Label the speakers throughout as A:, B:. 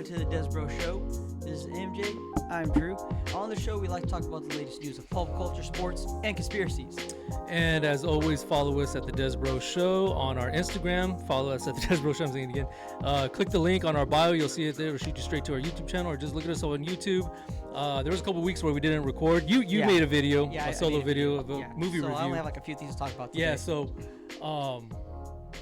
A: everyone to the Desbro Show. This is MJ. I'm Drew. On the show, we like to talk about the latest news of pop culture, sports, and conspiracies.
B: And as always, follow us at the Desbro Show on our Instagram. Follow us at the Desbro Show. I'm saying it again. Click the link on our bio. You'll see it there. It'll shoot you straight to our YouTube channel, or just look at us on YouTube. There was a couple weeks where we didn't record. You made a video, a solo video of a movie review.
A: I only have like a few things to talk about today.
B: Yeah, so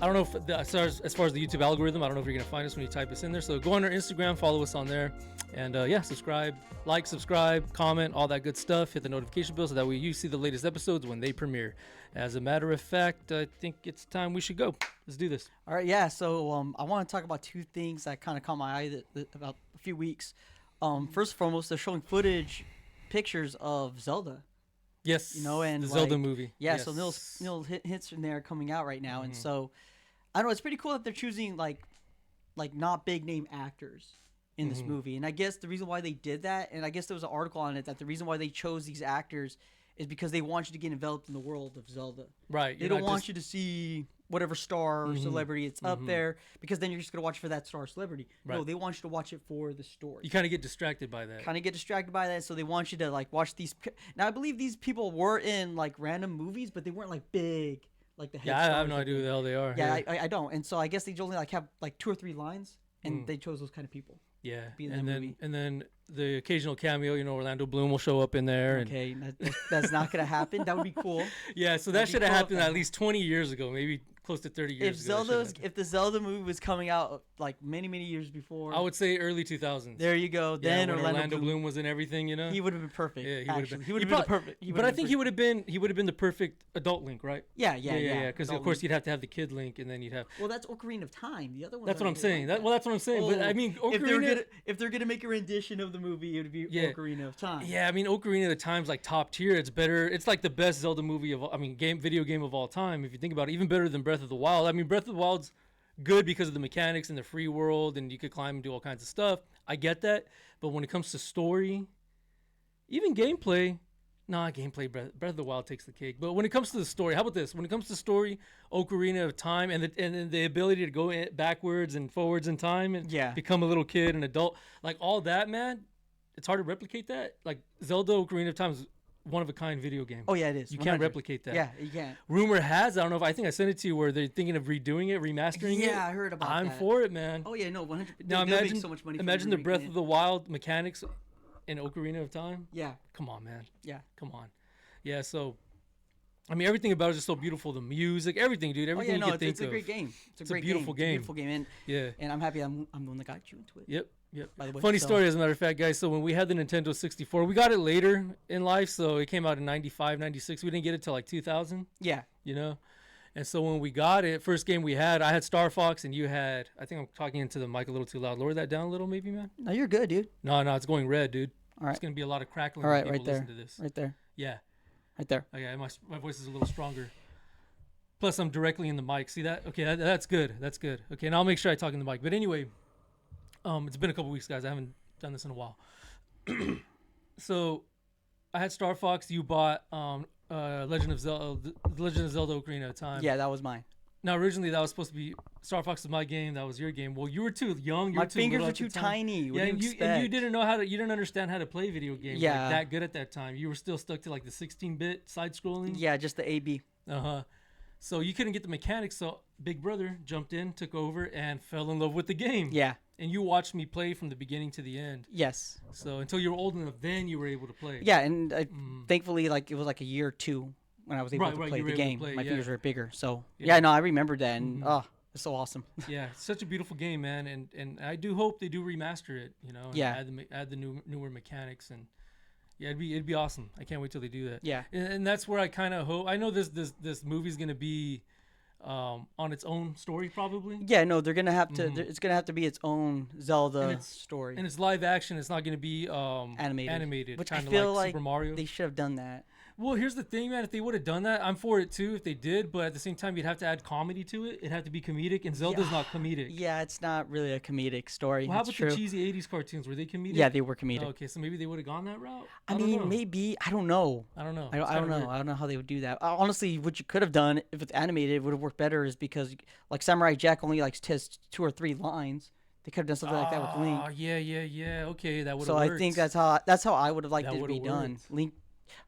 B: I don't know if as far as the YouTube algorithm, I don't know if you're going to find us when you type us in there. So go on our Instagram, follow us on there, and subscribe, subscribe, comment, all that good stuff. Hit the notification bell so that way you see the latest episodes when they premiere. As a matter of fact, I think it's time we should go. Let's do this.
A: All right, yeah. So I want to talk about two things that kind of caught my eye about a few weeks. First and foremost, they're showing pictures of Zelda.
B: Yes,
A: and
B: the Zelda movie.
A: Yeah,
B: yes.
A: so little hints from there coming out right now, and so I don't know. It's pretty cool that they're choosing like not big name actors in this movie, and I guess the reason why they did that, and I guess there was an article on it that the reason why they chose these actors is because they want you to get enveloped in the world of Zelda.
B: Right.
A: They don't want you to see whatever star or celebrity it's up there, because then you're just going to watch for that star or celebrity. Right. No, they want you to watch it for the story.
B: You kind of get distracted by that.
A: So they want you to like watch these. Now, I believe these people were in like random movies, but they weren't like big, like the head stars.
B: I have no idea who the hell they are.
A: Yeah, I don't. And so I guess they only like have like 2 or 3 lines, and they chose those kind of people.
B: Yeah,
A: movie.
B: and then the occasional cameo, Orlando Bloom will show up in there.
A: Okay, that's not gonna happen. That would be cool.
B: Yeah, so that should have happened at least 20 years ago, maybe close to 30 years ago.
A: If the Zelda movie was coming out like many years before,
B: I would say early 2000s.
A: There you go. Then
B: when Orlando Bloom was in everything,
A: he would have been perfect.
B: Yeah,
A: he would have been perfect.
B: But I think he would have been the perfect adult Link, right?
A: Yeah.
B: Because of course you'd have to have the kid Link, and then you'd have.
A: Well, that's Ocarina of Time. The other one.
B: That's what I'm saying. That's what I'm saying. But I mean, Ocarina.
A: If they're gonna make a rendition of the movie, it would be Ocarina of Time.
B: Yeah, I mean, Ocarina of Time's like top tier. It's better. It's like the best Zelda movie video game of all time. If you think about it, even better than Breath of the Wild. I mean, Breath of the Wild's good because of the mechanics and the free world, and you could climb and do all kinds of stuff. I get that, but when it comes to story, even gameplay, Breath of the Wild takes the cake. But when it comes to the story, how about this? When it comes to story, Ocarina of Time and the ability to go backwards and forwards in time and become a little kid, an adult, like all that, man, it's hard to replicate that. Like Zelda Ocarina of Time is one of a kind video game.
A: Oh yeah, it is.
B: You
A: 100.
B: can't replicate that.
A: Yeah, you can't.
B: Rumor has, I don't know if I think I sent it to you, where they're thinking of redoing it, remastering it.
A: Yeah, I heard about that.
B: I'm for it, man.
A: Oh yeah, no, 100%.
B: Now imagine,
A: so much money
B: imagine the Breath of the Wild mechanics in Ocarina of Time.
A: Yeah.
B: Come on, man.
A: Yeah.
B: Come on. Yeah. So, I mean, everything about it is just so beautiful. The music, everything, dude. Everything you can think of.
A: It's a great game.
B: It's a beautiful game.
A: It's a beautiful game. And I'm happy I'm the one that got you into it.
B: Yep.
A: By the way,
B: funny story, as a matter of fact, guys. So when we had the Nintendo 64, we got it later in life. So it came out in 95, 96. We didn't get it till like 2000.
A: Yeah.
B: And so when we got it, first game we had, I had Star Fox and you had, I think I'm talking into the mic a little too loud. Lower that down a little maybe, man.
A: No, you're good, dude.
B: No, it's going red, dude.
A: All right.
B: It's going to be a lot of crackling.
A: All right,
B: when
A: right there.
B: listen to this.
A: Right there.
B: Yeah.
A: Right there.
B: Okay, my voice is a little stronger. Plus, I'm directly in the mic. See that? Okay, that's good. That's good. Okay, and I'll make sure I talk in the mic. But anyway, it's been a couple weeks, guys. I haven't done this in a while. So, I had Star Fox. You bought Legend of Zelda Ocarina of Time.
A: Yeah, that was mine.
B: Now, originally, that was supposed to be Star Fox was my game. That was your game. Well, you were too young.
A: My fingers were too tiny.
B: And you didn't know you didn't understand how to play video games like that good at that time. You were still stuck to like the 16-bit side-scrolling.
A: Yeah, just the A/B.
B: So you couldn't get the mechanics. So Big Brother jumped in, took over, and fell in love with the game.
A: Yeah.
B: And you watched me play from the beginning to the end.
A: Yes.
B: So until you were old enough, then you were able to play.
A: Yeah, and thankfully, like it was like a year or two when I was able to play the game. My fingers were bigger. So no, I remembered that, and it's so awesome.
B: Yeah, it's such a beautiful game, man, and I do hope they do remaster it. And add the newer mechanics, and it'd be awesome. I can't wait till they do that.
A: Yeah,
B: and that's where I kind of hope. I know this movie's gonna be on its own story probably.
A: Yeah, no, they're gonna have to. It's gonna have to be its own Zelda story.
B: And it's live action. It's not gonna be animated.
A: Which I feel like
B: Super Mario.
A: They should have done that.
B: Well, here's the thing, man. If they would have done that, I'm for it too. If they did, but at the same time, you'd have to add comedy to it. It'd have to be comedic, and Zelda's not comedic.
A: Yeah, it's not really a comedic story.
B: Well, how about the cheesy '80s cartoons? Were they comedic?
A: Yeah, they were comedic.
B: Oh, okay, so maybe they would have gone that route.
A: I mean, maybe. I don't know.
B: I don't know.
A: I don't know. I don't know how they would do that. Honestly, what you could have done if it's animated would have worked better, is because like Samurai Jack only has 2 or 3 lines. They could have done something like that with Link.
B: Oh, yeah. Okay, that would have
A: So
B: worked.
A: I think that's how I would have liked
B: That
A: it to be
B: would've
A: done.
B: worked.
A: Link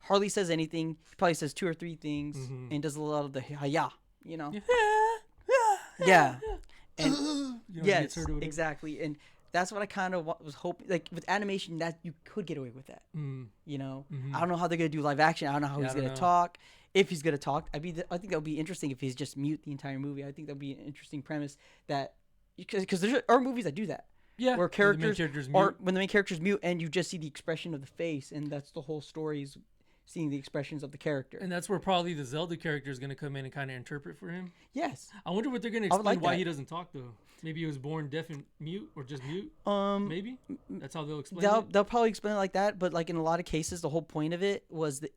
A: hardly says anything. He probably says 2 or 3 things
B: Mhm.
A: and does a lot of the hiya, you know.
B: Yeah.
A: Yeah. And
B: You know,
A: yes,
B: gets hurt or whatever.
A: exactly. And that's what I kind of was hoping. Like with animation, that you could get away with that.
B: Mm.
A: You know,
B: Mhm.
A: I don't know how they're gonna do live action. I don't know how
B: Yeah,
A: he's
B: I don't
A: gonna
B: know.
A: talk. If he's gonna talk, I think that would be interesting if he's just mute the entire movie. I think that would be an interesting premise that because there are movies that do that.
B: Yeah.
A: Where
B: the main
A: characters
B: mute.
A: or when the main character's mute and you just see the expression of the face, and that's the whole story is seeing the expressions of the character.
B: And that's where probably the Zelda character is going to come in and kind of interpret for him.
A: Yes.
B: I wonder what they're going to
A: I would
B: explain
A: like
B: why
A: that.
B: he doesn't talk though. Maybe he was born deaf and mute, or just mute. Maybe that's how they'll explain it.
A: They'll probably explain it like that, but like in a lot of cases, the whole point of it was that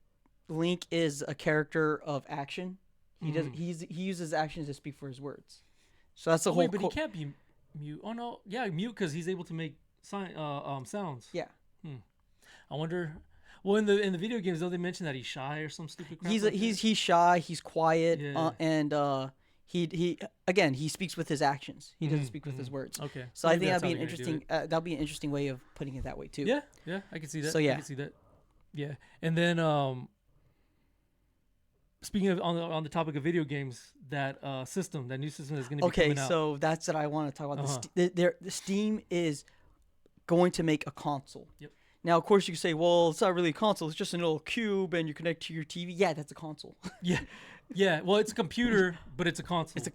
A: Link is a character of action. He uses actions to speak for his words. So that's the whole.
B: Wait, but he can't be mute. Oh no, yeah, mute because he's able to make sounds.
A: Yeah.
B: I wonder. Well, in the video games, don't they mention that he's shy or some stupid crap?
A: He's
B: like
A: he's shy. He's quiet,
B: Yeah.
A: and he speaks with his actions. He doesn't speak with his words.
B: that? Okay.
A: So I
B: Maybe
A: think
B: that's
A: that'd be
B: how
A: an
B: they're gonna do
A: interesting. That'll be an interesting way of putting it that way too.
B: it. Yeah, I can see that.
A: So, yeah.
B: I can see that. Yeah, and then speaking of on the topic of video games, that new system is going to be coming out.
A: So that's what I want to talk about.
B: Uh-huh.
A: The Steam is going to make a console.
B: Yep.
A: Now, of course, you can say, well, it's not really a console. It's just an little cube, and you connect to your TV. Yeah, that's a console.
B: Yeah. Well, it's a computer, but it's a console.
A: It's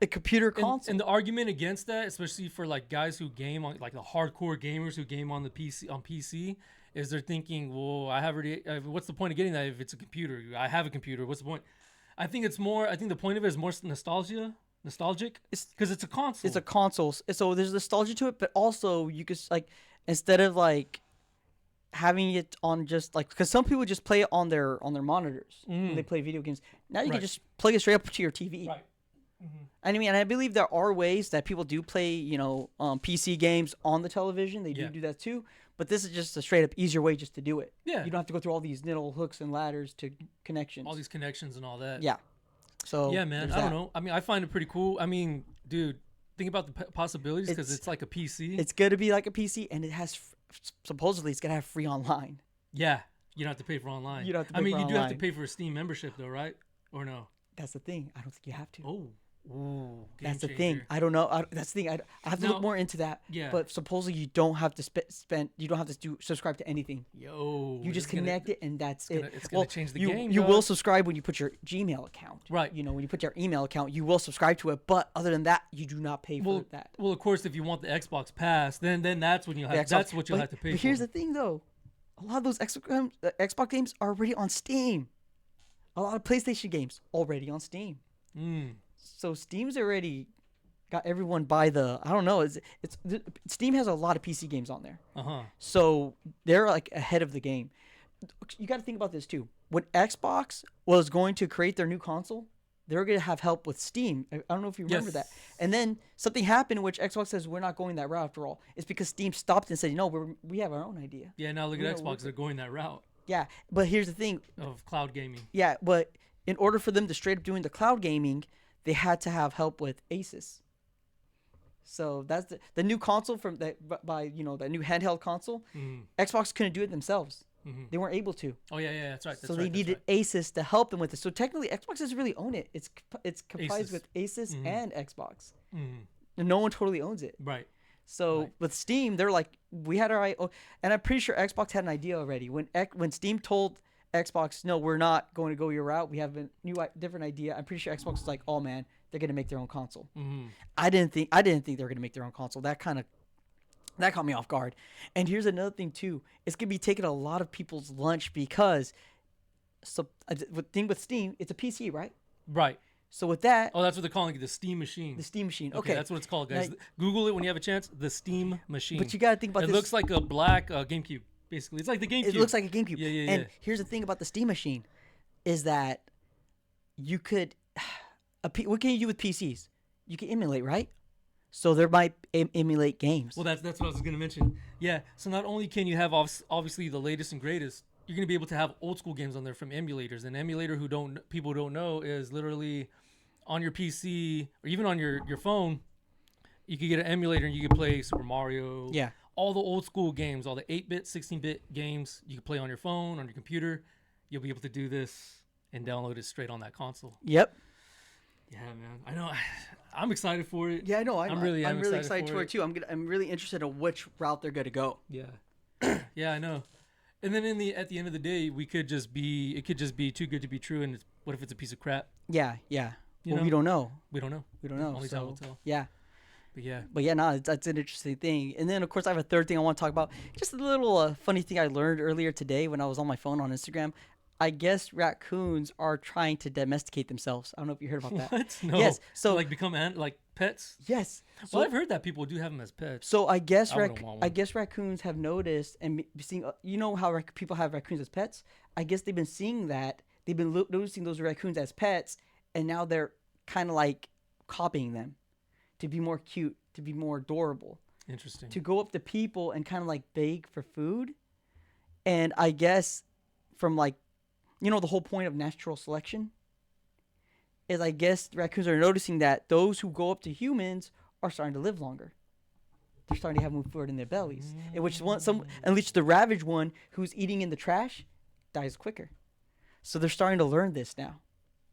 A: a computer console.
B: And the argument against that, especially for like guys who game on, like the hardcore gamers who game on the PC, is they're thinking, well, what's the point of getting that if it's a computer? I have a computer. What's the point? I think the point of it is more nostalgic. It's because it's a console.
A: It's a console. So there's nostalgia to it, but also you could like instead of like having it on just like because some people just play it on their monitors when they play video games. Now you can just plug it straight up to your TV.
B: Right.
A: And I mean, I believe there are ways that people do play, PC games on the television. They do that too. But this is just a straight up easier way just to do it.
B: Yeah.
A: You don't have to go through all these little hooks and ladders to connections.
B: All these connections and all that.
A: Yeah. So
B: Yeah, man. I don't know. I mean, I find it pretty cool. I mean, dude, think about the possibilities because it's like a PC.
A: It's going to be like a PC, and it has supposedly it's going to have free online.
B: Yeah. You don't have to pay for online.
A: You don't have to pay
B: I mean,
A: for
B: you do have to
A: online.
B: pay for a Steam membership though, right? Or no?
A: That's the thing. I don't think you have to.
B: Oh. Ooh,
A: That's the
B: game
A: thing.
B: changer.
A: I don't know. That's the thing. I have to
B: Now-
A: look more into that.
B: Yeah.
A: But supposedly you don't have to spend. You don't have to subscribe to anything.
B: Yo.
A: You just connect it, and that's it.
B: It's gonna change the
A: you,
B: game,
A: You
B: dog.
A: will subscribe when you put your Gmail account.
B: Right.
A: When you put your email account, you will subscribe to it. But other than that, you do not pay for that.
B: Well, of course, if you want the Xbox Pass, then that's when you
A: The
B: have.
A: Xbox-
B: That's what you'll
A: but-
B: have to pay
A: But
B: for.
A: here's the thing, though. A lot of those Xbox games are already on Steam. A lot of PlayStation games already on Steam. So Steam's already got everyone by the. I don't know. Steam has a lot of PC games on there. So they're like ahead of the game. You got to think about this too. When Xbox was going to create their new console, they were going to have help with Steam. I don't know if you remember that. And then something happened in which Xbox says we're not going that route after all. It's because Steam stopped and said, no, we have our own idea.
B: Yeah. Now look at Xbox; they're going that route
A: Yeah, but here's the thing.
B: of cloud gaming.
A: Yeah, but in order for them to straight up doing the cloud gaming, they had to have help with Asus. So that's the new console from that that new handheld console. Xbox couldn't do it themselves. They weren't able to.
B: Oh yeah, that's right.
A: So they needed Asus to help them with it. So technically, Xbox doesn't really own it. It's comprised
B: Asus.
A: with Asus and Xbox. And no one totally owns it.
B: Right.
A: So with Steam, they're like, we had our and I'm pretty sure Xbox had an idea already. When Steam told Xbox, no, we're not going to go your route. We have a different idea. I'm pretty sure Xbox was like, oh man, they're gonna make their own console. I didn't think they were gonna make their own console. That caught me off guard. And here's another thing too. It's gonna be taking a lot of people's lunch because, the thing with Steam, it's a PC, right?
B: Right.
A: So with that,
B: Oh, that's what they're calling it, the Steam machine.
A: the Steam machine.
B: Okay,
A: Okay,
B: that's what it's called, guys.
A: Now-
B: Google it when you have a chance. The Steam machine.
A: but you gotta think about
B: It
A: this.
B: looks like a black GameCube. Basically, it's like the GameCube.
A: It looks like a GameCube.
B: Yeah.
A: And here's the thing about the Steam machine, is that you could, what can you do with PCs? You can emulate, right? So there might emulate games.
B: Well, that's what I was gonna mention. Yeah. So not only can you have obviously the latest and greatest, you're gonna be able to have old school games on there from emulators. An emulator people don't know is literally on your PC or even on your phone. You could get an emulator and you could play Super Mario.
A: Yeah.
B: All the old school games, all the 8-bit, 16-bit games, you can play on your phone, on your computer. You'll be able to do this and download it straight on that console.
A: Yep.
B: Yeah, man. I know. I'm excited for it.
A: Yeah, I know. I'm really
B: excited
A: for it too. I'm really interested in which route they're gonna go.
B: Yeah. Yeah, I know. And then at the end of the day, it could just be too good to be true. And what if it's a piece of crap?
A: Yeah, yeah.
B: You
A: Well,
B: know?
A: we don't know.
B: We don't know. Only time will tell.
A: Yeah.
B: But yeah,
A: no, that's an interesting thing. And then, of course, I have a third thing I want to talk about. Just a little funny thing I learned earlier today when I was on my phone on Instagram. I guess raccoons are trying to domesticate themselves. I don't know if you heard about that.
B: What? No.
A: Yes. So
B: like become like pets?
A: yes.
B: Well, I've heard that people do have them as pets.
A: So I guess
B: wouldn't want one.
A: I guess raccoons have noticed and seeing. You know how people have raccoons as pets? I guess they've been seeing that. They've been noticing those raccoons as pets, and now they're kind of like copying them to be more cute, to be more adorable,
B: Interesting.
A: to go up to people and kind of like beg for food. And I guess from like, the whole point of natural selection is I guess raccoons are noticing that those who go up to humans are starting to live longer. They're starting to have more food in their bellies. In which at least the ravaged one who's eating in the trash dies quicker. So they're starting to learn this now.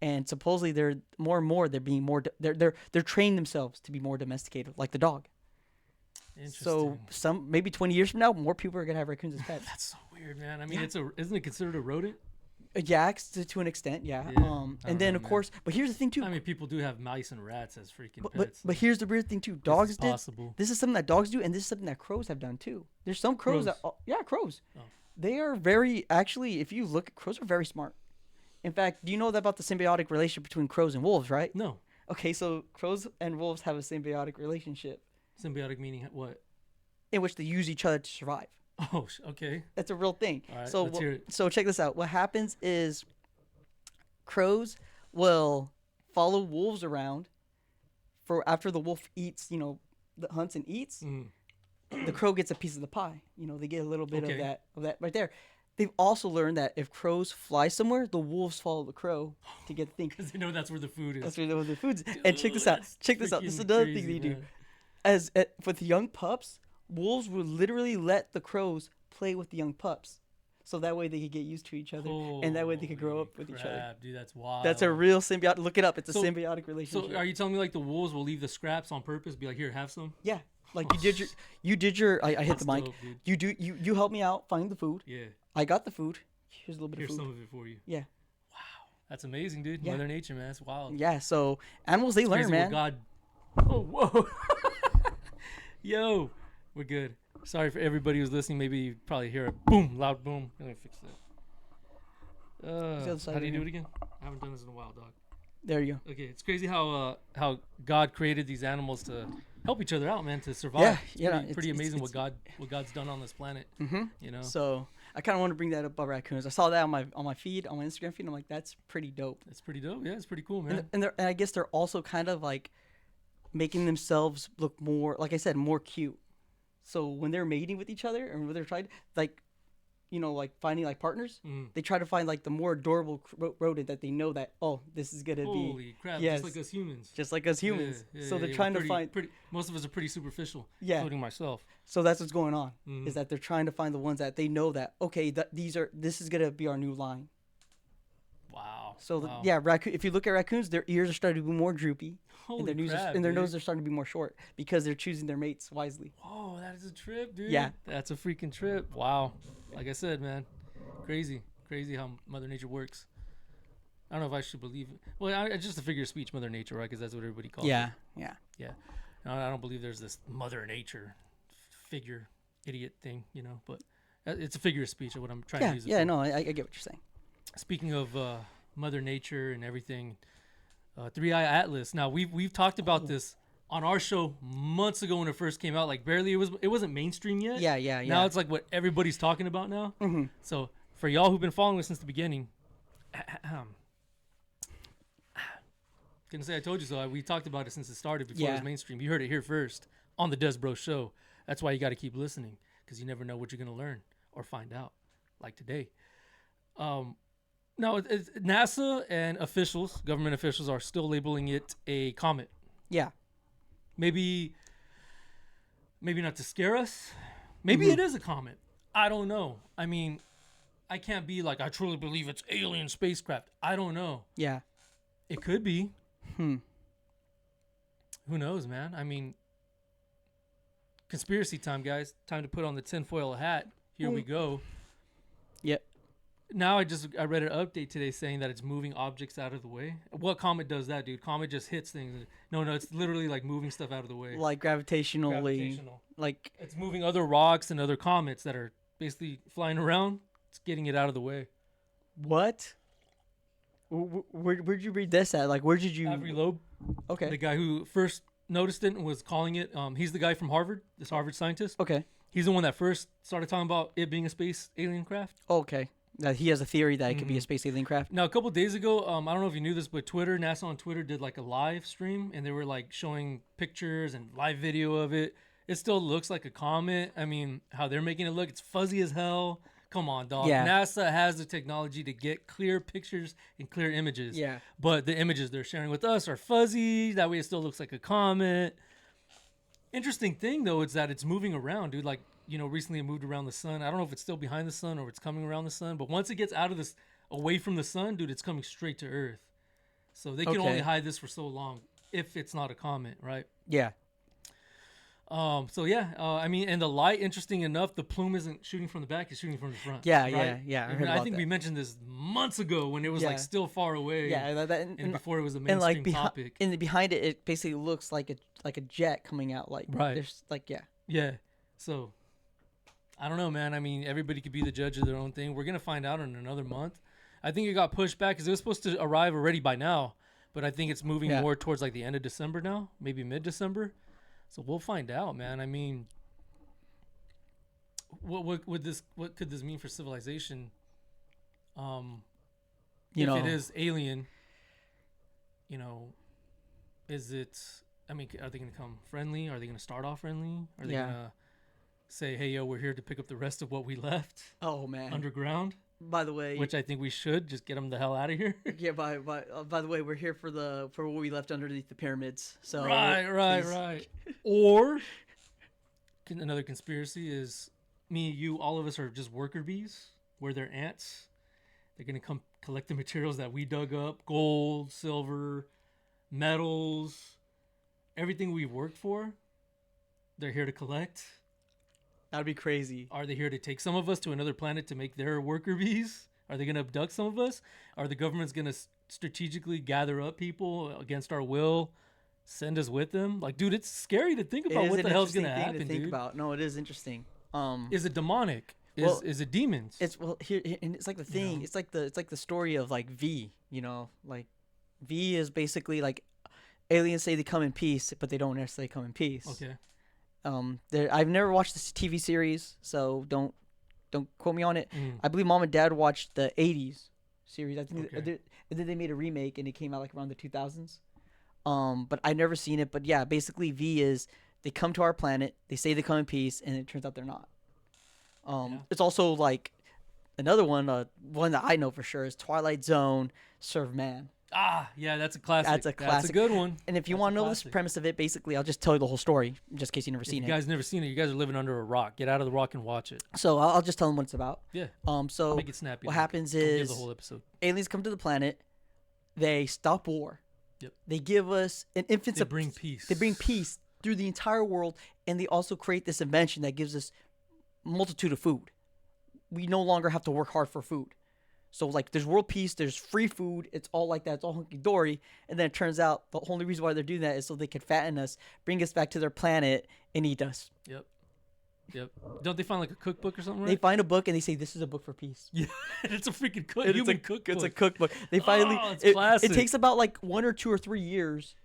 A: And supposedly they're more and more they're being more they're training themselves to be more domesticated like the dog.
B: Interesting.
A: So maybe 20 years from now more people are going to have raccoons as pets.
B: That's so weird, man. I mean, isn't it considered a rodent?
A: Yeah, to an extent, yeah. And then of course, but here's the thing too.
B: I mean, people do have mice and rats as freaking
A: pets. But here's the weird thing too. Dogs did. This is something that dogs do, and this is something that crows have done too. There's some crows that crows. Oh. They are very actually. If you look, crows are very smart. In fact, do you know about the symbiotic relationship between crows and wolves? Right?
B: No.
A: Okay, so crows and wolves have a symbiotic relationship.
B: Symbiotic meaning what?
A: In which they use each other to survive.
B: Oh, okay.
A: That's a real thing.
B: All right,
A: so check this out. What happens is crows will follow wolves around for after the wolf eats, hunts and eats. The crow gets a piece of the pie. They get a little bit of that right there. They've also learned that if crows fly somewhere, the wolves follow the crow to get the thing.
B: Because they know that's where the food is.
A: That's where the food's. And check this out. This is another thing they do. With young pups, wolves would literally let the crows play with the young pups, so that way they could get used to each other, and that way they could grow up with each other.
B: Dude, that's wild.
A: That's a real symbiotic. Look it up. It's a symbiotic relationship.
B: So, are you telling me like the wolves will leave the scraps on purpose? Be like, here, have some.
A: Yeah, like you did your. I hit the mic.
B: Dope,
A: you helped me out find the food.
B: Yeah.
A: I got the food. Here's a little bit of food.
B: Here's some of it for you.
A: Yeah.
B: Wow, that's amazing, dude.
A: Yeah.
B: Mother Nature, man, that's wild.
A: Yeah. So animals, they learn, man.
B: God. Oh, whoa. Yo, we're good. Sorry for everybody who's listening. Maybe you probably hear a boom, loud boom. Let me fix that. How do you do it again? I haven't done this in a while, dog.
A: There you go.
B: Okay, it's crazy how God created these animals to help each other out, man, to survive.
A: Yeah,
B: it's pretty amazing what God's done on this planet.
A: Mm-hmm. So I kind of want to bring that up about raccoons. I saw that on my feed, on my Instagram feed. And I'm like, that's pretty dope.
B: It's pretty dope. Yeah, it's pretty cool, man.
A: And I guess they're also kind of like making themselves look more, like I said, more cute. So when they're mating with each other and when they're trying, like, like finding like partners, they try to find like the more adorable rodent that they know that, oh, this is gonna be.
B: Holy crap! Yes. Just like us humans.
A: Yeah, so they're trying to find.
B: Most of us are pretty superficial, including myself.
A: So that's what's going on. Is that they're trying to find the ones that they know that, okay, this is gonna be our new line.
B: Wow.
A: So raccoon. If you look at raccoons, their ears are starting to be more droopy.
B: Holy
A: and their noses are starting to be more short because they're choosing their mates wisely.
B: Whoa, that is a trip, dude.
A: Yeah.
B: That's a freaking trip. Wow. Like I said, man, crazy how Mother Nature works. I don't know if I should believe it. Well, it's just a figure of speech, Mother Nature, right? Because that's what everybody calls it.
A: Yeah.
B: No, I don't believe there's this Mother Nature figure, idiot thing, but it's a figure of speech of what I'm trying to use it for.
A: No, I get what you're saying.
B: Speaking of Mother Nature and everything, Three Eye Atlas. Now we've talked about this on our show months ago when it first came out. Like barely, it wasn't mainstream yet.
A: Yeah.
B: Now it's like what everybody's talking about now.
A: Mm-hmm.
B: So for y'all who've been following us since the beginning, gonna say I told you so. We talked about it since it started before it was mainstream. You heard it here first on the Des Bro Show. That's why you got to keep listening, because you never know what you're gonna learn or find out. Like today. No, it's NASA and government officials are still labeling it a comet.
A: Yeah.
B: Maybe maybe not to scare us. Maybe it is a comet. I don't know. I mean, I can't be like, I truly believe it's alien spacecraft. I don't know.
A: Yeah.
B: It could be. Who knows, man? I mean, conspiracy time, guys. Time to put on the tinfoil hat. Here we go.
A: Yep.
B: Now I read an update today saying that it's moving objects out of the way. What comet does that, dude? Comet just hits things. No, it's literally like moving stuff out of the way.
A: Like gravitationally. Like
B: it's moving other rocks and other comets that are basically flying around. It's getting it out of the way.
A: What? Where'd you read this at? Like, where did you?
B: Avery Loeb.
A: Okay.
B: The guy who first noticed it and was calling it. He's the guy from Harvard. This Harvard scientist.
A: Okay.
B: He's the one that first started talking about it being a space alien craft.
A: Okay. That he has a theory that it could be a space alien craft.
B: Now, a couple days ago, I don't know if you knew this, but NASA on Twitter did like a live stream, and they were like showing pictures and live video of it. It still looks like a comet. I mean, how they're making it look, it's fuzzy as hell. Come on, dog.
A: Yeah.
B: NASA has the technology to get clear pictures and clear images.
A: Yeah.
B: But the images they're sharing with us are fuzzy. That way it still looks like a comet. Interesting thing, though, is that it's moving around, dude. Like, recently it moved around the sun. I don't know if it's still behind the sun or it's coming around the sun. But once it gets out of this, away from the sun, dude, it's coming straight to Earth. So they can only hide this for so long if it's not a comet, right?
A: Yeah.
B: I mean, and the light, interesting enough, the plume isn't shooting from the back; it's shooting from the front.
A: Yeah,
B: right?
A: yeah.
B: I think we mentioned this months ago when it was like still far away.
A: Yeah,
B: and before it was a mainstream topic.
A: And behind it, it basically looks like a jet coming out. Like there's
B: Yeah. So, I don't know, man. I mean, everybody could be the judge of their own thing. We're gonna find out in another month. I think it got pushed back because it was supposed to arrive already by now, but I think it's moving more towards like the end of December now, maybe mid-December. So we'll find out, man. I mean, what could this mean for civilization? If it is alien, is it? I mean, are they going to come friendly? Are they going to start off friendly? Are they going to say, "Hey, yo, we're here to pick up the rest of what we left"?
A: Oh man,
B: underground.
A: By the way,
B: which I think we should just get them the hell out of here.
A: Yeah. By the way, we're here for what we left underneath the pyramids. So
B: right. Or another conspiracy is me, you, all of us are just worker bees. We're their ants. They're gonna come collect the materials that we dug up: gold, silver, metals, everything we've worked for. They're here to collect.
A: That'd be crazy.
B: Are they here to take some of us to another planet to make their worker bees? Are they going to abduct some of us? Are the governments going to strategically gather up people against our will, send us with them? Like, dude, it's scary to think about what the hell's going to happen,
A: to think
B: dude.
A: about. No, it is interesting.
B: Is it demonic? Is it demons?
A: It's here, and it's like the thing. It's like the story of like V. Like V is basically like aliens say they come in peace, but they don't necessarily come in peace.
B: Okay.
A: I've never watched this TV series, so don't quote me on it. I believe Mom and Dad watched the '80s series. I think, and then they made a remake, and it came out like around the 2000s. But I've never seen it. But yeah, basically V is they come to our planet, they say they come in peace, and it turns out they're not. It's also like another one that I know for sure is Twilight Zone, Serve Man.
B: Ah, yeah, that's a classic.
A: That's a classic.
B: That's a good one.
A: And if you want to know the premise of it, basically, I'll just tell you the whole story, just in case you've never seen it.
B: If you guys never seen it, you guys are living under a rock. Get out of the rock and watch it.
A: So I'll just tell them what it's about.
B: Yeah.
A: So
B: make it snappy.
A: What happens is
B: give the whole episode.
A: Aliens come to the planet. They stop war.
B: Yep.
A: They give us an infant.
B: They bring peace.
A: They bring peace through the entire world, and they also create this invention that gives us multitude of food. We no longer have to work hard for food. So, like, there's world peace, there's free food, it's all like that, it's all hunky-dory, and then it turns out the only reason why they're doing that is so they can fatten us, bring us back to their planet, and eat us.
B: Yep. Don't they find, like, a cookbook or something, right?
A: They find a book, and they say, this is a book for peace.
B: Yeah, it's a freaking cookbook.
A: It's a cookbook. They finally,
B: it's classic.
A: It takes about, like, 1 or 2 or 3 years,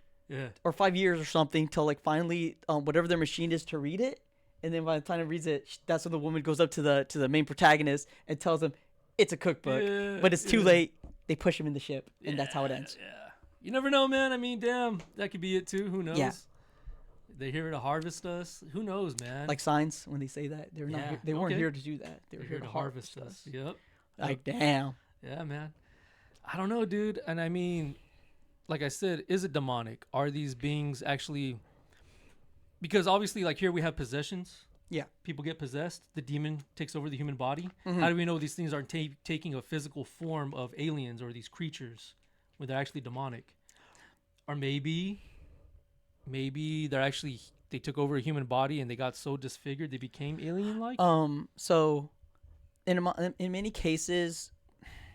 A: or 5 years or something, till, like, finally, whatever their machine is to read it, and then by the time it reads it, that's when the woman goes up to the main protagonist and tells him, it's a cookbook, but it's too late. They push him in the ship, and that's how it ends.
B: Yeah, you never know, man. I mean, damn, that could be it too. Who knows?
A: Yeah.
B: They're here to harvest us. Who knows, man?
A: Like Signs, when they say that they're not. They weren't here to do that. They were here to harvest us.
B: Yep.
A: Like damn.
B: Yeah, man. I don't know, dude. And I mean, like I said, is it demonic? Are these beings actually because obviously, like here we have possessions.
A: Yeah.
B: People get possessed. The demon takes over the human body.
A: Mm-hmm.
B: How do we know these things aren't taking a physical form of aliens or these creatures when they're actually demonic? Or maybe they're actually, they took over a human body and they got so disfigured they became alien-like?
A: So in many cases,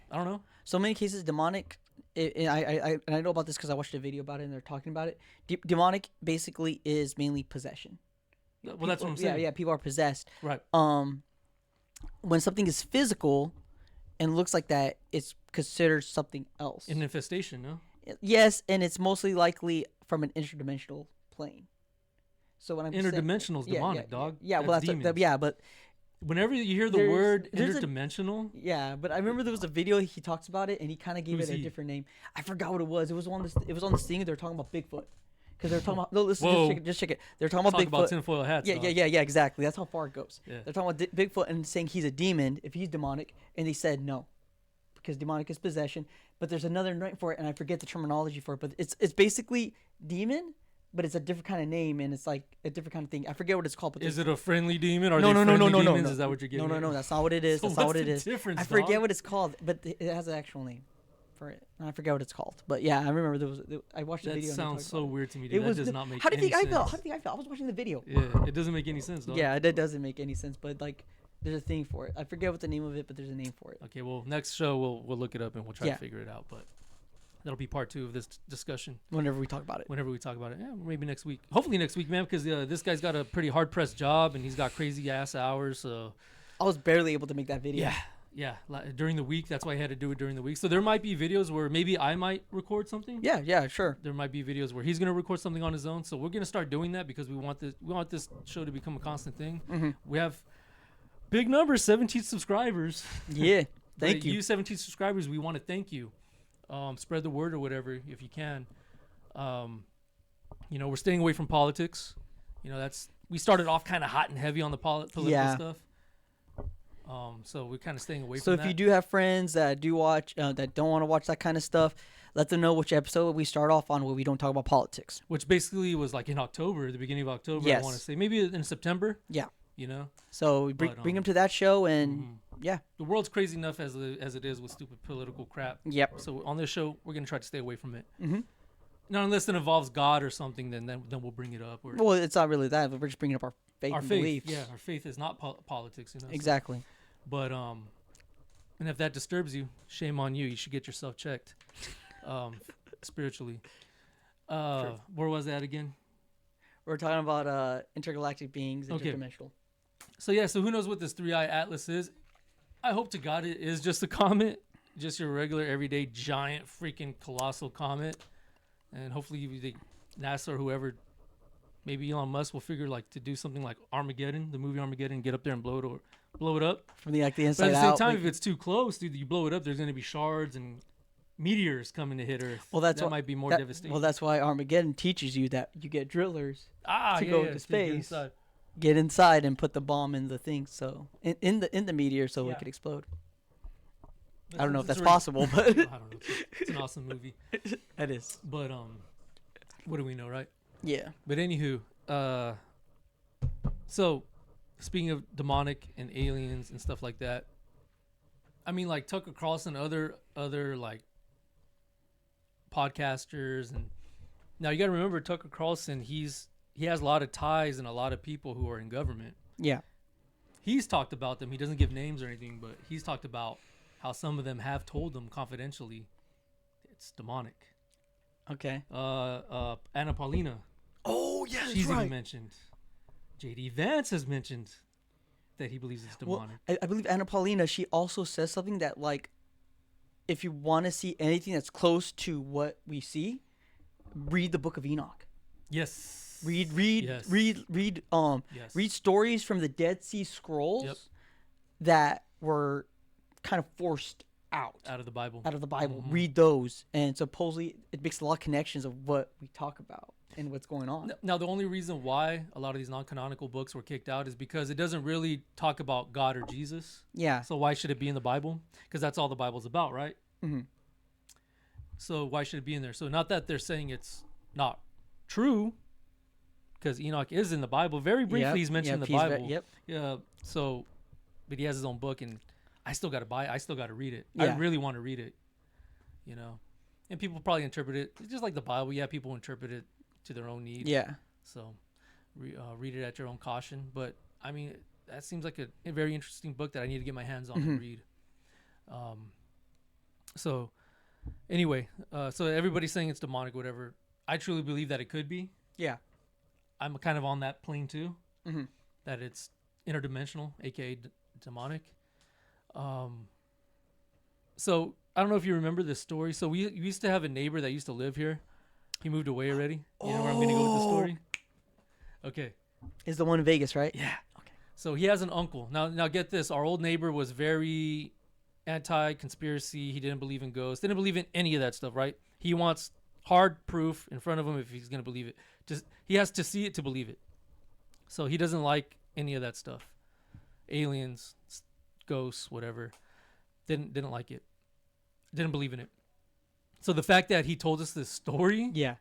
B: I don't know.
A: so many cases, demonic. I know about this because I watched a video about it and they're talking about it. Demonic basically is mainly possession.
B: Well, that's what I'm saying.
A: Yeah, people are possessed.
B: Right.
A: When something is physical and looks like that, it's considered something else.
B: An infestation, no?
A: Yes, and it's mostly likely from an interdimensional plane. So when I'm
B: Interdimensional is demonic, dog.
A: Yeah, well, but
B: whenever you hear the word interdimensional,
A: but I remember there was a video he talks about it, and he kind of gave it a different name. I forgot what it was. It was on this. It was on this thing. They were talking about Bigfoot. Because they're talking about just check it. They're talking about Bigfoot.
B: About tinfoil hats.
A: Yeah, exactly. That's how far it goes.
B: Yeah.
A: They're talking about Bigfoot and saying he's a demon if he's demonic, and they said no, because demonic is possession. But there's another name for it, and I forget the terminology for it. But it's basically demon, but it's a different kind of name, and it's like a different kind of thing. I forget what it's called. But
B: is it a friendly demon? Or
A: no.
B: demons? Is that what you're getting?
A: No. That's not what it is.
B: So
A: that's not what
B: what's
A: it
B: the
A: is.
B: difference,
A: I forget
B: dog?
A: what it's called, but it has an actual name for it. I forget what it's called. But yeah, I remember I watched the
B: That
A: video.
B: sounds so weird to me, dude. That does not make
A: How do you
B: any
A: think
B: sense.
A: I felt? How do you think I felt? I was watching the video.
B: Yeah, it doesn't make any sense, dog.
A: Yeah, that doesn't make any sense. But like, there's a thing for it. I forget what the name of it, but there's a name for it.
B: Okay, well, next show we'll look it up and we'll try
A: Yeah.
B: to figure it out. But that'll be part 2 of this discussion.
A: Whenever we talk about it.
B: Whenever we talk about it, yeah, maybe next week. Hopefully next week, man, because this guy's got a pretty hard pressed job and he's got crazy ass hours. So
A: I was barely able to make that video.
B: Yeah, during the week. That's why I had to do it during the week. So there might be videos where maybe I might record something.
A: Yeah, sure.
B: There might be videos where he's gonna record something on his own. So we're gonna start doing that because we want this show to become a constant thing.
A: Mm-hmm.
B: We have big numbers, 17 subscribers.
A: Yeah, thank you.
B: You 17 subscribers, we want to thank you. Spread the word or whatever if you can. We're staying away from politics. We started off kind of hot and heavy on the political stuff. So we're kind of staying away from that.
A: So if you do have friends that do watch, that don't want to watch that kind of stuff, let them know which episode we start off on where we don't talk about politics.
B: Which basically was like in October, the beginning of October,
A: Yes.
B: I want to say. Maybe in September.
A: Yeah.
B: So
A: we bring them to that show, and yeah.
B: The world's crazy enough as it is with stupid political crap.
A: Yep.
B: So on this show, we're going to try to stay away from it.
A: Mm-hmm.
B: Not unless it involves God or something, then we'll bring it up.
A: Well, it's not really that. We're just bringing up our faith and beliefs.
B: Yeah, our faith is not politics.
A: Exactly.
B: But and if that disturbs you, shame on you. You should get yourself checked, spiritually. Where was that again?
A: We're talking about intergalactic beings, interdimensional.
B: So who knows what this 3-eye atlas is? I hope to God it is just a comet, just your regular, everyday, giant, freaking colossal comet, and hopefully NASA or whoever, maybe Elon Musk will figure to do something like Armageddon, the movie Armageddon, get up there and blow it up
A: From the inside out.
B: But at the same time, if it's too close, dude, you blow it up, there's going to be shards and meteors coming to hit Earth.
A: Well, that
B: might be more devastating.
A: Well, that's why Armageddon teaches you that you get drillers to go into space, get inside, and put the bomb in the thing. So in the meteor, so it could explode. I don't know if that's possible, but
B: I don't know. It's an awesome movie.
A: That is.
B: But what do we know, right?
A: Yeah.
B: But anywho, so speaking of demonic and aliens and stuff like that, I mean, like Tucker Carlson, other like podcasters, and now you got to remember Tucker Carlson. He has a lot of ties and a lot of people who are in government.
A: Yeah.
B: He's talked about them. He doesn't give names or anything, but he's talked about how some of them have told them confidentially it's demonic.
A: Okay.
B: Anna Paulina.
A: Oh yeah,
B: she's even mentioned. JD Vance has mentioned that he believes it's demonic.
A: Well, I believe Anna Paulina, she also says something that, like, if you want to see anything that's close to what we see, read the Book of Enoch.
B: Yes.
A: Read
B: Yes.
A: read stories from the Dead Sea Scrolls that were kind of forced out
B: of the Bible.
A: Mm-hmm. Read those, and supposedly it makes a lot of connections of what we talk about and what's going on.
B: Now, the only reason why a lot of these non-canonical books were kicked out is because it doesn't really talk about God or Jesus.
A: Yeah.
B: So why should it be in the Bible? Because that's all the Bible's about, right?
A: Mm-hmm.
B: So why should it be in there? So not that they're saying it's not true, because Enoch is in the Bible. Very briefly,
A: Yep,
B: he's mentioned
A: yep,
B: in the
A: he's
B: Bible.
A: yep.
B: Yeah. So, but he has his own book, and I still got to buy it. I still got to read it.
A: Yeah.
B: I really want to read it. You know, and people probably interpret it it's just like the Bible. Yeah, people interpret it to their own needs.
A: Yeah.
B: So, read it at your own caution. But I mean, that seems like a very interesting book that I need to get my hands on and read. So, anyway, so everybody's saying it's demonic, whatever. I truly believe that it could be.
A: Yeah.
B: I'm kind of on that plane too.
A: Mm-hmm.
B: That it's interdimensional, aka demonic. So I don't know if you remember this story. So we used to have a neighbor that used to live here. He moved away already. You know where I'm gonna go with the story? Okay.
A: Is the one in Vegas, right?
B: Yeah. Okay. So he has an uncle. Now get this. Our old neighbor was very anti-conspiracy. He didn't believe in ghosts. Didn't believe in any of that stuff, right? He wants hard proof in front of him if he's going to believe it. Just he has to see it to believe it. So he doesn't like any of that stuff. Aliens, ghosts, whatever. Didn't like it. Didn't believe in it. So the fact that he told us this story
A: Yeah.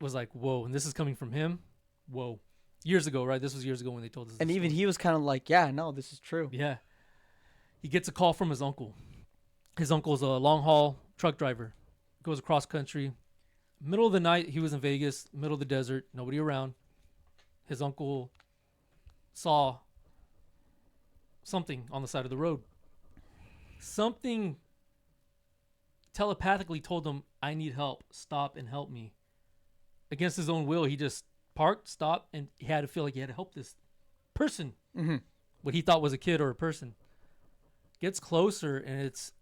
B: was like, whoa, and this is coming from him? Whoa. Years ago, right? This was years ago when they told us this
A: And even
B: story.
A: he was kind of like, yeah, no, this is true.
B: Yeah. He gets a call from his uncle. His uncle's a long haul truck driver. Goes across country. Middle of the night, he was in Vegas, middle of the desert, nobody around. His uncle saw something on the side of the road. Something telepathically told him, I need help. Stop and help me. Against his own will, he just parked, stopped, and he had to feel like he had to help this person.
A: Mm-hmm.
B: What he thought was a kid or a person. Gets closer, and it's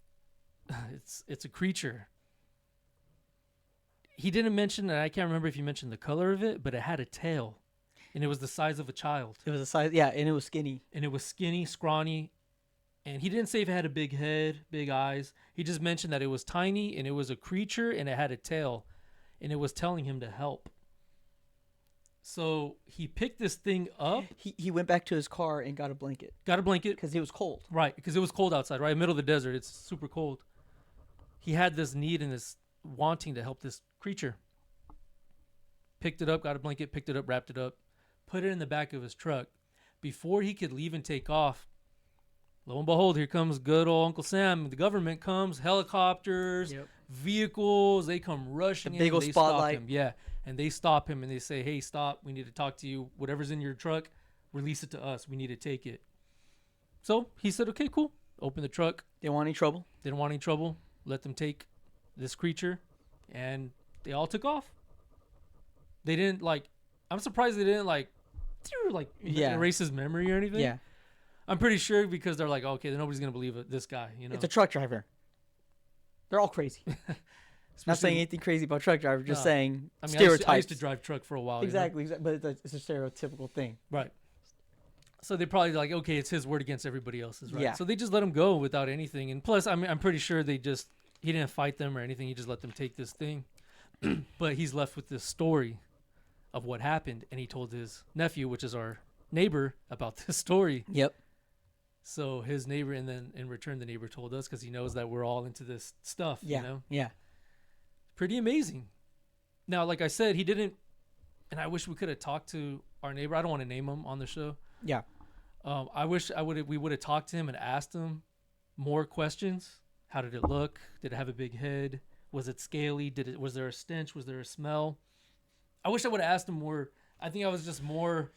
B: a creature. He didn't mention, and I can't remember if he mentioned the color of it, but it had a tail, and it was the size of a child.
A: It was a size, yeah, and it was skinny.
B: And it was skinny, scrawny, and he didn't say if it had a big head, big eyes. He just mentioned that it was tiny, and it was a creature, and it had a tail, and it was telling him to help. So he picked this thing up.
A: He went back to his car and got a blanket
B: Got a blanket.
A: because it was cold.
B: Right, because it was cold outside, right? Middle of the desert. It's super cold. He had this need and this wanting to help this creature. Picked it up, got a blanket, picked it up, wrapped it up, put it in the back of his truck. Before he could leave and take off, lo and behold, here comes good old Uncle Sam. The government comes, helicopters, vehicles, they come rushing
A: The
B: in.
A: big old
B: They stop
A: spotlight.
B: him. Yeah, and they stop him and they say, hey, stop. We need to talk to you. Whatever's in your truck, release it to us. We need to take it. So he said, okay, cool. Open the truck.
A: Didn't want any trouble.
B: Didn't want any trouble. Let them take this creature. And they all took off. They didn't I'm surprised they didn't
A: Yeah.
B: erase his memory or anything.
A: Yeah.
B: I'm pretty sure because they're like, okay, then nobody's going to believe this guy, you know.
A: It's a truck driver. They're all crazy. Not saying anything crazy about truck drivers, just saying stereotypes.
B: I used to drive truck for a while.
A: Exactly, but it's a stereotypical thing.
B: Right. So they probably like, okay, it's his word against everybody else's, right?
A: Yeah.
B: So they just let him go without anything. And plus, I'm pretty sure he didn't fight them or anything. He just let them take this thing. But he's left with this story of what happened. And he told his nephew, which is our neighbor, about this story.
A: Yep.
B: So his neighbor, and then in return, the neighbor told us because he knows that we're all into this stuff,
A: Yeah.
B: you know?
A: Yeah.
B: Pretty amazing. Now, like I said, he didn't, and I wish we could have talked to our neighbor. I don't want to name him on the show.
A: Yeah.
B: I wish we would have talked to him and asked him more questions. How did it look? Did it have a big head? Was it scaly? Was there a stench? Was there a smell? I wish I would have asked him more. I think I was just more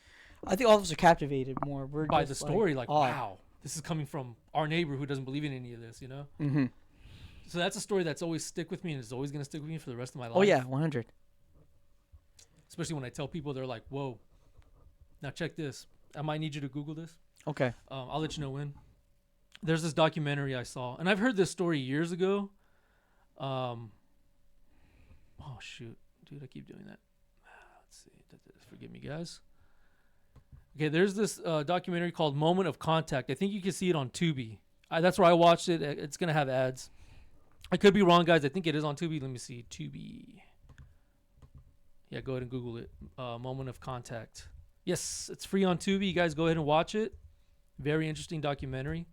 A: I think all of us are captivated more. We're
B: by
A: just
B: the story. Like,
A: awe.
B: wow, this is coming from our neighbor who doesn't believe in any of this, you know?
A: Mm-hmm.
B: So that's a story that's always stick with me and is always going to stick with me for the rest of my life.
A: Oh yeah, 100.
B: Especially when I tell people, they're like, whoa, now check this. I might need you to Google this.
A: Okay.
B: I'll let you know when. There's this documentary I saw, and I've heard this story years ago. Oh shoot, dude, I keep doing that. Let's see. Forgive me, guys. Okay, there's this documentary called Moment of Contact. I think you can see it on Tubi. That's where I watched it. It's gonna have ads. I could be wrong, guys. I think it is on Tubi. Let me see. Tubi. Yeah, go ahead and Google it. Moment of Contact. Yes, it's free on Tubi. You guys go ahead and watch it. Very interesting documentary.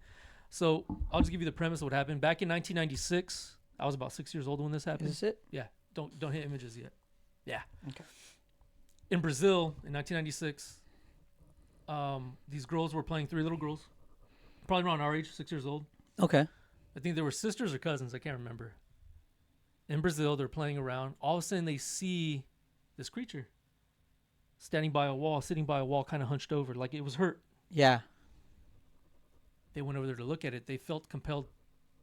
B: So I'll just give you the premise of what happened. Back in 1996, I was about 6 years old when this happened.
A: Is this it?
B: Yeah. Don't hit images yet. Yeah.
A: Okay.
B: in Brazil in 1996, these girls were playing, 3 little girls, probably around our age, 6 years old.
A: Okay.
B: I think they were sisters or cousins. I can't remember. In Brazil, they're playing around. All of a sudden, they see this creature standing by a wall, sitting by a wall, kind of hunched over, like it was hurt.
A: Yeah.
B: They went over there to look at it. They felt compelled.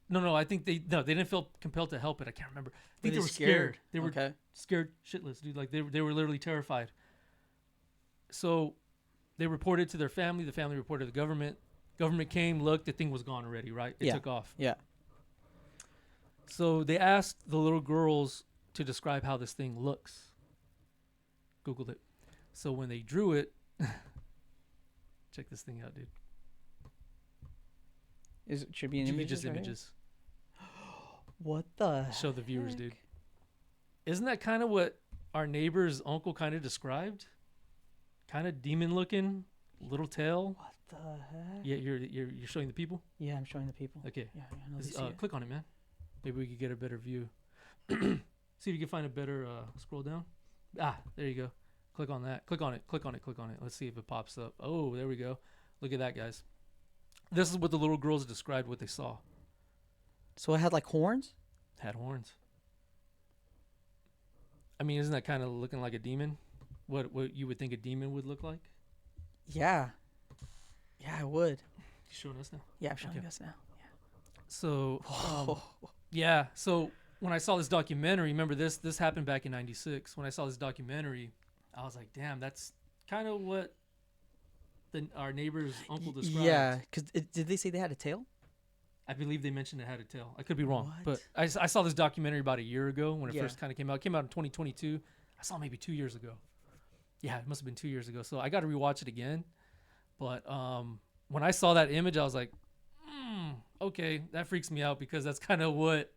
B: No, I think they didn't feel compelled to help it. I can't remember. I think they were scared. They were scared shitless, dude. Like they were literally terrified. So they reported to their family. The family reported to the government. Government came, looked. The thing was gone already, right? It took off.
A: Yeah.
B: So they asked the little girls to describe how this thing looks. Googled it. So when they drew it, check this thing out, dude.
A: Should be an image.
B: Just images.
A: What the?
B: Show the viewers, dude. Isn't that kind of what our neighbor's uncle kind of described? Kind of demon looking, little tail.
A: What the heck?
B: Yeah, you're showing the people.
A: Yeah, I'm showing the people.
B: Okay.
A: Yeah,
B: click on it, man. Maybe we could get a better view. See if you can find a better scroll down. There you go. Click on that. Click on it. Click on it. Click on it. Let's see if it pops up. Oh, there we go. Look at that, guys. This is what the little girls described what they saw.
A: So it had like horns?
B: It had horns. I mean, isn't that kind of looking like a demon? What you would think a demon would look like?
A: Yeah. Yeah, I would.
B: You showing us now?
A: Yeah, I'm showing us now. Yeah.
B: So, yeah. So when I saw this documentary, remember this happened back in '96. When I saw this documentary, I was like, damn, that's kind of what our neighbor's uncle described.
A: Yeah, because did they say they had a tail?
B: I believe they mentioned it had a tail. I could be wrong.
A: What?
B: But I saw this documentary about a year ago when it first kind of came out. It came out in 2022. I saw it maybe 2 years ago. Yeah, it must have been 2 years ago. So I got to rewatch it again. But when I saw that image, I was like, okay, that freaks me out because that's kind of what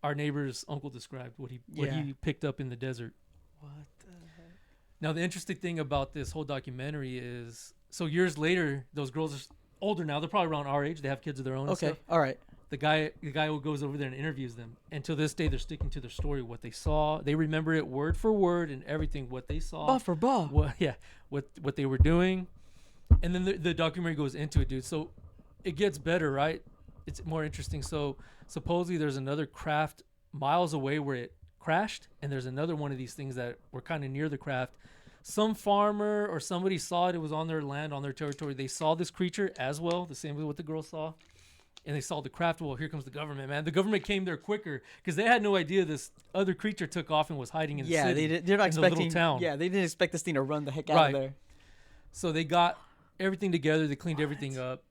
B: our neighbor's uncle described, what he picked up in the desert.
A: What the heck?
B: Now, the interesting thing about this whole documentary is, so years later, those girls are older now. They're probably around our age. They have kids of their own.
A: Okay,
B: and stuff.
A: all right.
B: The guy who goes over there and interviews them, and to this day, they're sticking to their story, what they saw. They remember it word for word and everything, what they saw.
A: Bar for bar.
B: What they were doing. And then the documentary goes into it, dude. So it gets better, right? It's more interesting. So supposedly there's another craft miles away where it crashed, and there's another one of these things that were kind of near the craft. Some farmer or somebody saw it. It was on their land, on their territory. They saw this creature as well, the same way what the girl saw. And they saw the craft. Well, here comes the government, man. The government came there quicker because they had no idea this other creature took off and was hiding in the city.
A: They're not expecting
B: the little town.
A: Yeah, they didn't expect this thing to run the heck out of there.
B: So they got everything together. They cleaned everything up.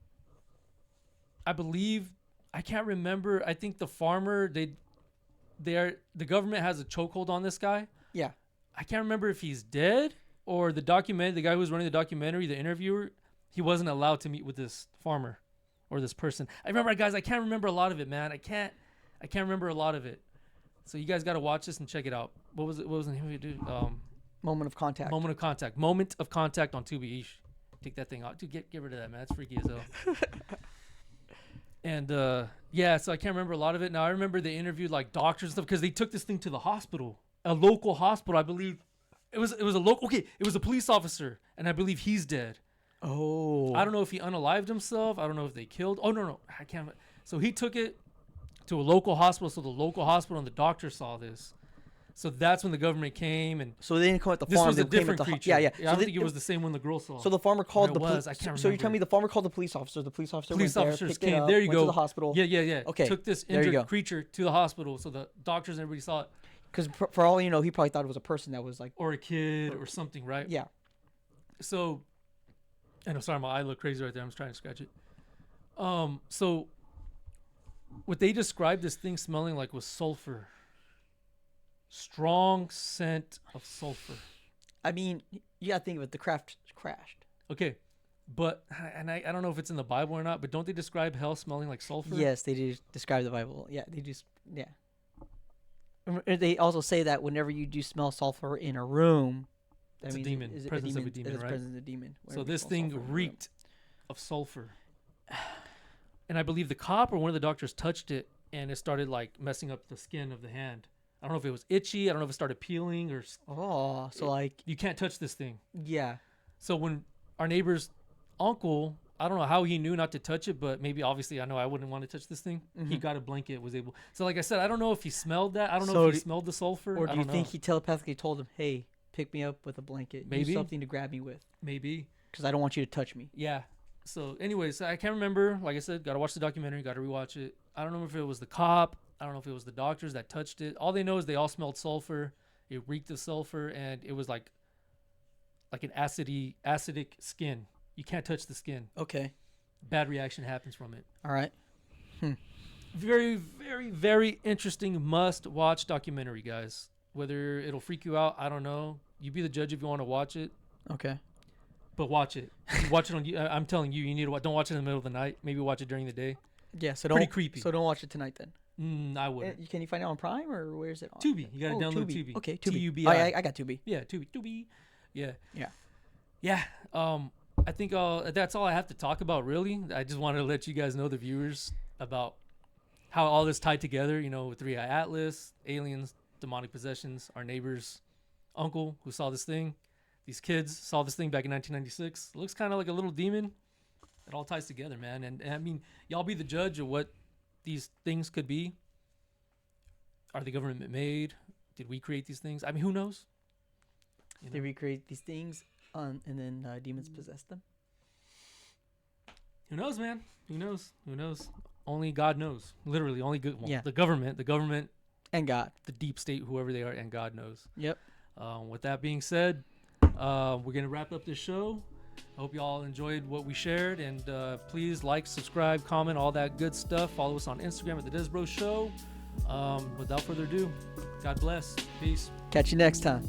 B: I believe, I can't remember. I think the farmer, the government has a chokehold on this guy.
A: Yeah.
B: I can't remember if he's dead or the guy who was running the documentary, the interviewer, he wasn't allowed to meet with this farmer or this person. I remember, guys, I can't remember a lot of it, man. I can't remember a lot of it. So you guys got to watch this and check it out. What was it? What was the name of it, dude?
A: Moment of Contact.
B: Moment of Contact. Moment of Contact on Tubi. Take that thing out. Dude, get rid of that, man. That's freaky as hell. And so I can't remember a lot of it. Now I remember they interviewed like doctors and stuff because they took this thing to the hospital, a local hospital. I believe it was a local. Okay, it was a police officer, and I believe he's dead.
A: Oh.
B: I don't know if he unalived himself. I don't know if they killed. Oh no, I can't. So he took it to a local hospital. So the local hospital and the doctor saw this. So that's when the government came and.
A: So they didn't come at the
B: this
A: farm.
B: was a different creature.
A: Yeah.
B: I don't think it was the same one the girl saw.
A: So the farmer called the police.
B: I can't remember.
A: So you're telling me the farmer called the police officer. The police officer
B: police
A: went
B: officers
A: there,
B: came.
A: Up,
B: there you
A: went
B: go.
A: To the hospital.
B: Yeah.
A: Okay.
B: Took this injured creature to the hospital, so the doctors and everybody saw it.
A: Because for all you know, he probably thought it was a person that was like.
B: Or a kid or something, right?
A: Yeah.
B: So, and I'm sorry, my eye looked crazy right there. I'm just trying to scratch it. So, what they described this thing smelling like was sulfur. Strong scent of sulfur.
A: I mean, you gotta think of it. The craft crashed.
B: Okay, but I don't know if it's in the Bible or not, but don't they describe hell smelling like sulfur?
A: Yes, they do describe the Bible. Yeah, They also say that whenever you do smell sulfur in a room,
B: it's a demon. Presence of a demon, right?
A: Presence of a demon.
B: So this thing reeked of sulfur. And I believe the cop or one of the doctors touched it, and it started like messing up the skin of the hand. I don't know if it was itchy. I don't know if it started peeling or.
A: Oh, so like
B: You can't touch this thing.
A: yeah.
B: So when our neighbor's uncle, I don't know how he knew not to touch it, but maybe obviously I know I wouldn't want to touch this thing. He got a blanket, was able. So like I said, I don't know if he smelled that. I don't know
A: So
B: if he smelled the sulfur.
A: Or do
B: I
A: you
B: don't
A: think
B: know.
A: he telepathically told him, "Hey, pick me up with a blanket.
B: Maybe.
A: Use something to grab me with,
B: Maybe.
A: because I don't want you to touch me."
B: Yeah. So anyways, I can't remember. Like I said, got to watch the documentary. Got to rewatch it. I don't know if it was the cop. I don't know if it was the doctors that touched it. All they know is they all smelled sulfur. It reeked of sulfur, and it was like an acidic skin. You can't touch the skin.
A: Okay.
B: Bad reaction happens from it.
A: All right.
B: Very, very, very interesting must-watch documentary, guys. Whether it'll freak you out, I don't know. You be the judge if you want to watch it.
A: Okay.
B: But watch it. Watch it on. I'm telling you, you need to watch. Don't watch it in the middle of the night. Maybe watch it during the day.
A: Yeah. So
B: Pretty
A: don't.
B: creepy.
A: So don't watch it tonight then.
B: I wouldn't.
A: Can you find it on Prime or where is it on?
B: Tubi. You gotta download Tubi.
A: Okay, Tubi.
B: T-U-B-I.
A: I got Tubi.
B: Yeah, Tubi. Yeah.
A: Yeah.
B: Yeah. I think that's all I have to talk about, really. I just wanted to let you guys know, the viewers, about how all this tied together, with 3-Eye Atlas, aliens, demonic possessions, our neighbor's uncle who saw this thing. These kids saw this thing back in 1996. It looks kind of like a little demon. It all ties together, man. And I mean, y'all be the judge of what these things could be. Are they government made? Did we create these things? I mean, who knows?
A: They recreate these things, and then demons possess them.
B: Who knows, man? Who knows? Only God knows. Literally, only good. Well,
A: Yeah.
B: The government,
A: And God.
B: the deep state, whoever they are, and God knows.
A: Yep.
B: With that being said, we're gonna wrap up this show. I hope you all enjoyed what we shared, and please like, subscribe, comment, all that good stuff. Follow us on Instagram at the Desbro Show. Without further ado, God bless. Peace.
A: Catch you next time.